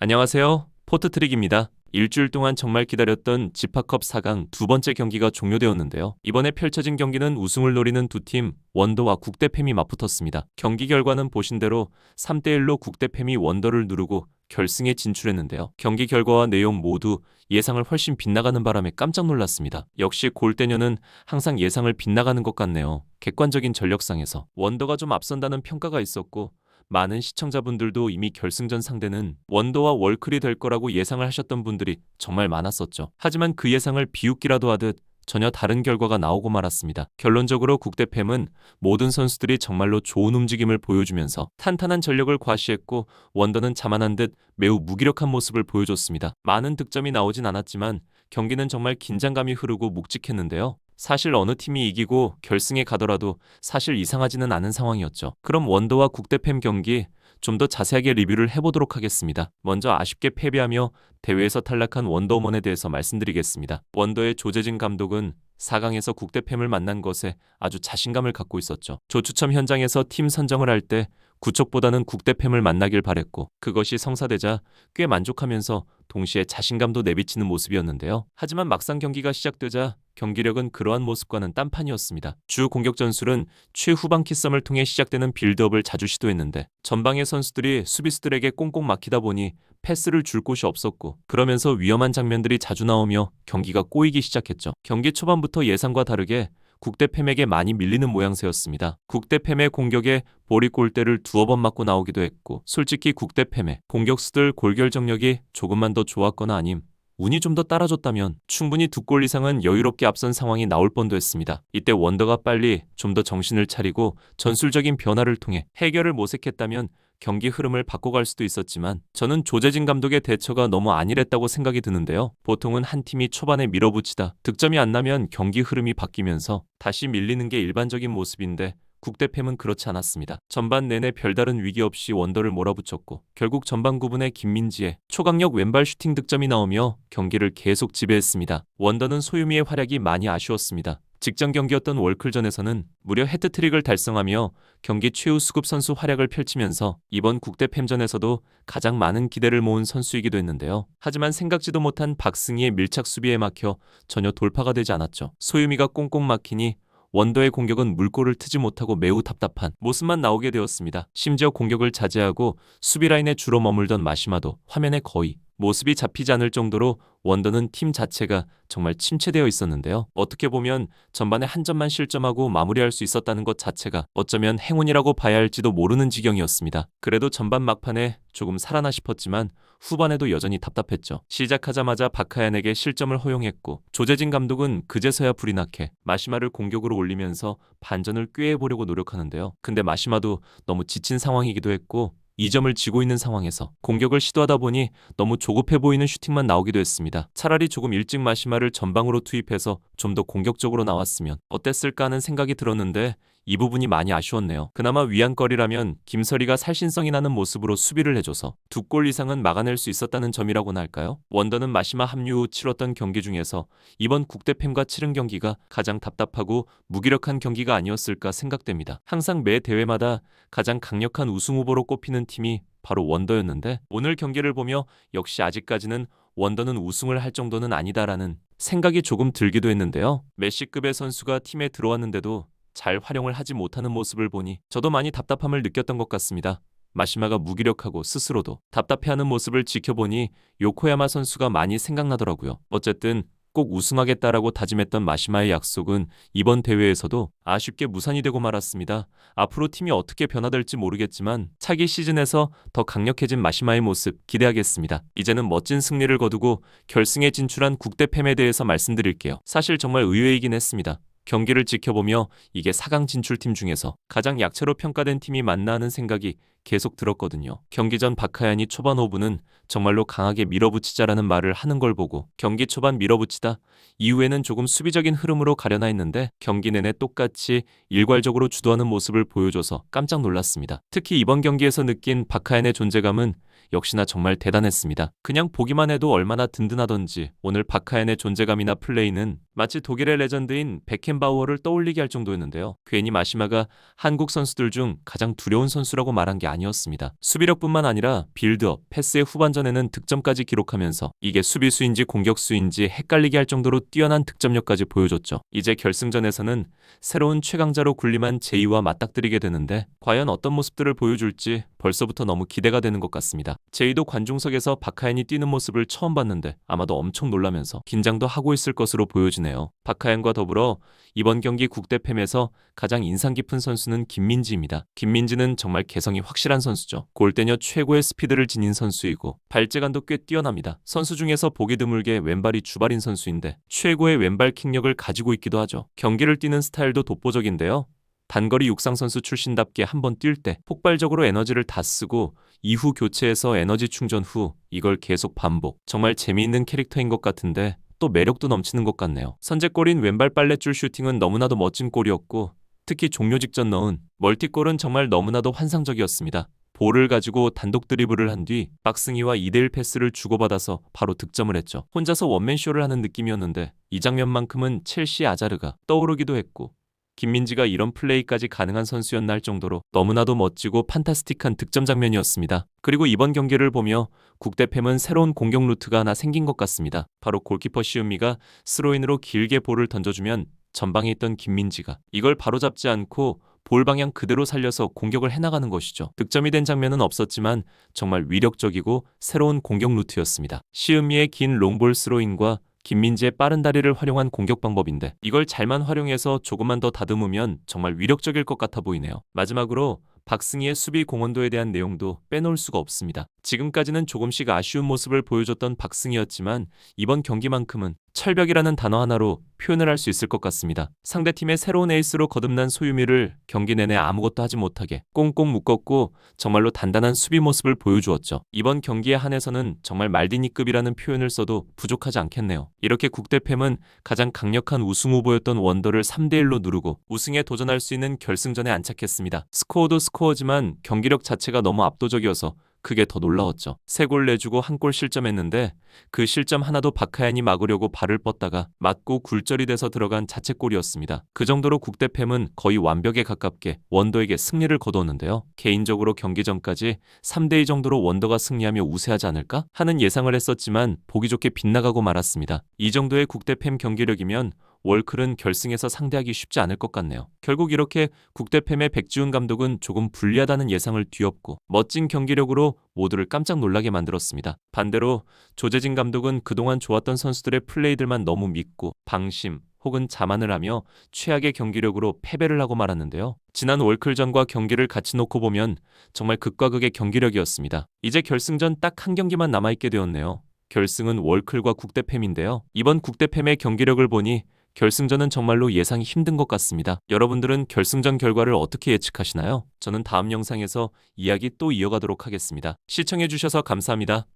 안녕하세요. 포트트릭입니다. 일주일 동안 정말 기다렸던 지파컵 4강 두 번째 경기가 종료되었는데요. 이번에 펼쳐진 경기는 우승을 노리는 두 팀 원더와 국대팸이 맞붙었습니다. 경기 결과는 보신 대로 3대1로 국대팸이 원더를 누르고 결승에 진출했는데요. 경기 결과와 내용 모두 예상을 훨씬 빗나가는 바람에 깜짝 놀랐습니다. 역시 골대녀는 항상 예상을 빗나가는 것 같네요. 객관적인 전력상에서 원더가 좀 앞선다는 평가가 있었고 많은 시청자분들도 이미 결승전 상대는 원더와 월클이 될 거라고 예상을 하셨던 분들이 정말 많았었죠. 하지만 그 예상을 비웃기라도 하듯 전혀 다른 결과가 나오고 말았습니다. 결론적으로 국대팸은 모든 선수들이 정말로 좋은 움직임을 보여주면서 탄탄한 전력을 과시했고 원더는 자만한 듯 매우 무기력한 모습을 보여줬습니다. 많은 득점이 나오진 않았지만 경기는 정말 긴장감이 흐르고 묵직했는데요. 사실 어느 팀이 이기고 결승에 가더라도 사실 이상하지는 않은 상황이었죠. 그럼 원더와 국대팸 경기 좀 더 자세하게 리뷰를 해보도록 하겠습니다. 먼저 아쉽게 패배하며 대회에서 탈락한 원더우먼에 대해서 말씀드리겠습니다. 원더의 조재진 감독은 4강에서 국대팸을 만난 것에 아주 자신감을 갖고 있었죠. 조추첨 현장에서 팀 선정을 할 때 구척보다는 국대팸을 만나길 바랬고 그것이 성사되자 꽤 만족하면서 동시에 자신감도 내비치는 모습이었는데요. 하지만 막상 경기가 시작되자 경기력은 그러한 모습과는 딴판이었습니다. 주 공격 전술은 최후방 키썸을 통해 시작되는 빌드업을 자주 시도했는데 전방의 선수들이 수비수들에게 꽁꽁 막히다 보니 패스를 줄 곳이 없었고 그러면서 위험한 장면들이 자주 나오며 경기가 꼬이기 시작했죠. 경기 초반부터 예상과 다르게 국대팸에게 많이 밀리는 모양새였습니다. 국대팸의 공격에 볼이 골대를 두어 번 맞고 나오기도 했고 솔직히 국대팸의 공격수들 골결정력이 조금만 더 좋았거나 아님 운이 좀 더 따라줬다면 충분히 두 골 이상은 여유롭게 앞선 상황이 나올 뻔도 했습니다. 이때 원더가 빨리 좀 더 정신을 차리고 전술적인 변화를 통해 해결을 모색했다면 경기 흐름을 바꿔갈 수도 있었지만 저는 조재진 감독의 대처가 너무 안일했다고 생각이 드는데요. 보통은 한 팀이 초반에 밀어붙이다 득점이 안 나면 경기 흐름이 바뀌면서 다시 밀리는 게 일반적인 모습인데 국대팸은 그렇지 않았습니다. 전반 내내 별다른 위기 없이 원더를 몰아붙였고 결국 전반 9분에 김민지의 초강력 왼발 슈팅 득점이 나오며 경기를 계속 지배했습니다. 원더는 소유미의 활약이 많이 아쉬웠습니다. 직전 경기였던 월클전에서는 무려 해트트릭을 달성하며 경기 최우 수급 선수 활약을 펼치면서 이번 국대팸전에서도 가장 많은 기대를 모은 선수이기도 했는데요. 하지만 생각지도 못한 박승희의 밀착 수비에 막혀 전혀 돌파가 되지 않았죠. 소유미가 꽁꽁 막히니 원더의 공격은 물꼬를 트지 못하고 매우 답답한 모습만 나오게 되었습니다. 심지어 공격을 자제하고 수비 라인에 주로 머물던 마시마도 화면에 거의 모습이 잡히지 않을 정도로 원더는 팀 자체가 정말 침체되어 있었는데요. 어떻게 보면 전반에 한 점만 실점하고 마무리할 수 있었다는 것 자체가 어쩌면 행운이라고 봐야 할지도 모르는 지경이었습니다. 그래도 전반 막판에 조금 살아나 싶었지만 후반에도 여전히 답답했죠. 시작하자마자 박하얀에게 실점을 허용했고 조재진 감독은 그제서야 불이 나게 마시마를 공격으로 올리면서 반전을 꾀해보려고 노력하는데요. 근데 마시마도 너무 지친 상황이기도 했고 2점을 지고 있는 상황에서 공격을 시도하다 보니 너무 조급해 보이는 슈팅만 나오기도 했습니다. 차라리 조금 일찍 마시마를 전방으로 투입해서 좀 더 공격적으로 나왔으면 어땠을까 하는 생각이 들었는데 이 부분이 많이 아쉬웠네요. 그나마 위안거리라면 김설이가 살신성이 나는 모습으로 수비를 해줘서 두 골 이상은 막아낼 수 있었다는 점이라고나 할까요? 원더는 마시마 합류 후 치렀던 경기 중에서 이번 국대팸과 치른 경기가 가장 답답하고 무기력한 경기가 아니었을까 생각됩니다. 항상 매 대회마다 가장 강력한 우승 후보로 꼽히는 팀이 바로 원더였는데 오늘 경기를 보며 역시 아직까지는 원더는 우승을 할 정도는 아니다라는 생각이 조금 들기도 했는데요. 메시급의 선수가 팀에 들어왔는데도 잘 활용을 하지 못하는 모습을 보니 저도 많이 답답함을 느꼈던 것 같습니다. 마시마가 무기력하고 스스로도 답답해하는 모습을 지켜보니 요코야마 선수가 많이 생각나더라고요. 어쨌든 꼭 우승하겠다라고 다짐했던 마시마의 약속은 이번 대회에서도 아쉽게 무산이 되고 말았습니다. 앞으로 팀이 어떻게 변화될지 모르겠지만 차기 시즌에서 더 강력해진 마시마의 모습 기대하겠습니다. 이제는 멋진 승리를 거두고 결승에 진출한 국대팸에 대해서 말씀드릴게요. 사실 정말 의외이긴 했습니다. 경기를 지켜보며 이게 4강 진출팀 중에서 가장 약체로 평가된 팀이 맞나 하는 생각이 계속 들었거든요. 경기 전 박하얀이 초반 5분은 정말로 강하게 밀어붙이자라는 말을 하는 걸 보고 경기 초반 밀어붙이다 이후에는 조금 수비적인 흐름으로 가려나 했는데 경기 내내 똑같이 일괄적으로 주도하는 모습을 보여줘서 깜짝 놀랐습니다. 특히 이번 경기에서 느낀 박하얀의 존재감은 역시나 정말 대단했습니다. 그냥 보기만 해도 얼마나 든든하던지 오늘 박하얀의 존재감이나 플레이는 마치 독일의 레전드인 베켄바우어를 떠올리게 할 정도였는데요. 괜히 마시마가 한국 선수들 중 가장 두려운 선수라고 말한 게 아니었습니다. 수비력뿐만 아니라 빌드업, 패스의 후반전에는 득점까지 기록하면서 이게 수비수인지 공격수인지 헷갈리게 할 정도로 뛰어난 득점력까지 보여줬죠. 이제 결승전에서는 새로운 최강자로 군림한 제이와 맞닥뜨리게 되는데 과연 어떤 모습들을 보여줄지 벌써부터 너무 기대가 되는 것 같습니다. 제이도 관중석에서 박하연이 뛰는 모습을 처음 봤는데 아마도 엄청 놀라면서 긴장도 하고 있을 것으로 보여지네요. 박하연과 더불어 이번 경기 국대팸에서 가장 인상 깊은 선수는 김민지입니다. 김민지는 정말 개성이 확실한 선수죠. 골대녀 최고의 스피드를 지닌 선수이고 발재간도 꽤 뛰어납니다. 선수 중에서 보기 드물게 왼발이 주발인 선수인데 최고의 왼발 킥력을 가지고 있기도 하죠. 경기를 뛰는 스타일도 독보적인데요. 단거리 육상 선수 출신답게 한번 뛸 때 폭발적으로 에너지를 다 쓰고 이후 교체해서 에너지 충전 후 이걸 계속 반복. 정말 재미있는 캐릭터인 것 같은데 또 매력도 넘치는 것 같네요. 선제골인 왼발 빨랫줄 슈팅은 너무나도 멋진 골이었고 특히 종료 직전 넣은 멀티골은 정말 너무나도 환상적이었습니다. 볼을 가지고 단독 드리블을 한 뒤 박승희와 2대1 패스를 주고받아서 바로 득점을 했죠. 혼자서 원맨쇼를 하는 느낌이었는데 이 장면만큼은 첼시 아자르가 떠오르기도 했고 김민지가 이런 플레이까지 가능한 선수였나 할 정도로 너무나도 멋지고 판타스틱한 득점 장면이었습니다. 그리고 이번 경기를 보며 국대팸은 새로운 공격 루트가 하나 생긴 것 같습니다. 바로 골키퍼 시은미가 스로인으로 길게 볼을 던져주면 전방에 있던 김민지가 이걸 바로잡지 않고 볼 방향 그대로 살려서 공격을 해나가는 것이죠. 득점이 된 장면은 없었지만 정말 위력적이고 새로운 공격 루트였습니다. 시은미의 긴 롱볼 스로인과 김민지의 빠른 다리를 활용한 공격 방법인데 이걸 잘만 활용해서 조금만 더 다듬으면 정말 위력적일 것 같아 보이네요. 마지막으로 박승희의 수비 공헌도에 대한 내용도 빼놓을 수가 없습니다. 지금까지는 조금씩 아쉬운 모습을 보여줬던 박승희였지만 이번 경기만큼은 철벽이라는 단어 하나로 표현을 할 수 있을 것 같습니다. 상대팀의 새로운 에이스로 거듭난 소유미를 경기 내내 아무것도 하지 못하게 꽁꽁 묶었고 정말로 단단한 수비 모습을 보여주었죠. 이번 경기에 한해서는 정말 말디니급이라는 표현을 써도 부족하지 않겠네요. 이렇게 국대팸은 가장 강력한 우승 후보였던 원더를 3대1로 누르고 우승에 도전할 수 있는 결승전에 안착했습니다. 스코어도 스코어지만 경기력 자체가 너무 압도적이어서 그게 더 놀라웠죠. 3골 내주고 1골 실점했는데 그 실점 하나도 박하연이 막으려고 발을 뻗다가 맞고 굴절이 돼서 들어간 자책골이었습니다. 그 정도로 국대팸은 거의 완벽에 가깝게 원더에게 승리를 거두었는데요. 개인적으로 경기 전까지 3대2 정도로 원더가 승리하며 우세하지 않을까 하는 예상을 했었지만 보기 좋게 빗나가고 말았습니다. 이 정도의 국대팸 경기력이면 월클은 결승에서 상대하기 쉽지 않을 것 같네요. 결국 이렇게 국대팸의 백지훈 감독은 조금 불리하다는 예상을 뒤엎고 멋진 경기력으로 모두를 깜짝 놀라게 만들었습니다. 반대로 조재진 감독은 그동안 좋았던 선수들의 플레이들만 너무 믿고 방심 혹은 자만을 하며 최악의 경기력으로 패배를 하고 말았는데요. 지난 월클전과 경기를 같이 놓고 보면 정말 극과 극의 경기력이었습니다. 이제 결승전 딱 한 경기만 남아있게 되었네요. 결승은 월클과 국대팸인데요. 이번 국대팸의 경기력을 보니 결승전은 정말로 예상이 힘든 것 같습니다. 여러분들은 결승전 결과를 어떻게 예측하시나요? 저는 다음 영상에서 이야기 또 이어가도록 하겠습니다. 시청해주셔서 감사합니다.